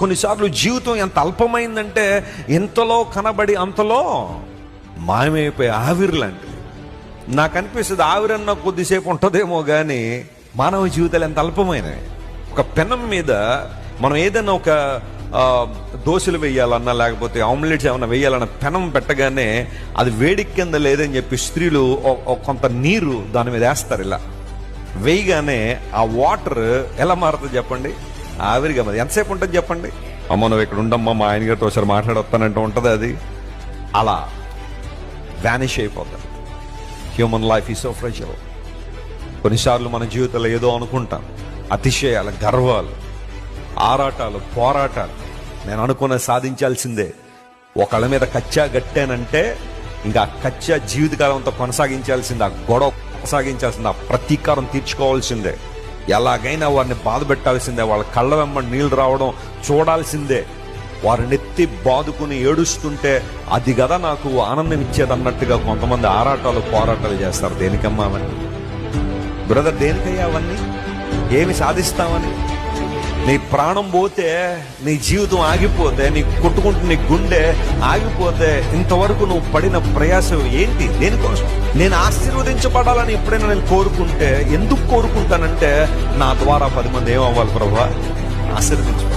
కొన్నిసార్లు జీవితం ఎంత అల్పమైందంటే ఇంతలో కనబడి అంతలో మాయమైపోయే ఆవిరి లాంటిది. నాకు అనిపిస్తుంది ఆవిరన్న కొద్దిసేపు ఉంటుందేమో కానీ మానవ జీవితాలు ఎంత అల్పమైనవి. ఒక పెనం మీద మనం ఏదైనా ఒక దోశలు వేయాలన్నా లేకపోతే ఆమ్లెట్స్ ఏమన్నా వేయాలన్నా పెనం పెట్టగానే అది వేడికి కింద లేదని చెప్పి స్త్రీలు కొంత నీరు దాని మీద వేస్తారు. ఇలా వేయగానే ఆ వాటర్ ఎలా మారుతుంది చెప్పండి? ఆవిరిగా మరి ఎంతసేపు ఉంటుంది చెప్పండి? అమ్మ నువ్వు ఇక్కడ ఉండమ్మా, మా ఆయన గారితో ఒకసారి మాట్లాడొస్తానంటే ఉంటుంది అది అలా వ్యానిష్ అయిపోతుంది. Human life is so fragile. కొన్నిసార్లు మన జీవితంలో ఏదో అనుకుంటాం, అతిశయాలు, గర్వాలు, ఆరాటాలు, పోరాటాలు. నేను అనుకున్నది సాధించాల్సిందే. ఒకళ్ళ మీద కచ్చా గట్టానంటే ఇంకా కచ్చా జీవితకాలం అంతా కొనసాగించాల్సిందే, ఆ గొడవ కొనసాగించాల్సిందే, ఆ ప్రతీకారం తీర్చుకోవాల్సిందే, ఎలాగైనా వారిని బాధ పెట్టాల్సిందే, వాళ్ళ కళ్ళ వెంబడి నీళ్ళు రావడం చూడాల్సిందే. వారు నెత్తి బాదుకుని ఏడుస్తుంటే అది కదా నాకు ఆనందం ఇచ్చేది అన్నట్టుగా కొంతమంది ఆరాటాలు, పోరాటాలు చేస్తారు. దేనికమ్మా అవన్నీ బ్రదర్? దేనికయ్యా అవన్నీ? ఏమి సాధిస్తామని? నీ ప్రాణం పోతే, నీ జీవితం ఆగిపోతే, నీ కొట్టుకుంటూ నీ గుండె ఆగిపోతే ఇంతవరకు నువ్వు పడిన ప్రయాసం ఏంటి? దేనికోసం? నేను ఆశీర్వదించబడాలని ఎప్పుడైనా నేను కోరుకుంటే ఎందుకు కోరుకుంటానంటే నా ద్వారా 10 మంది ఏమవ్వాలి ప్రభువా? ఆశీర్వదించు.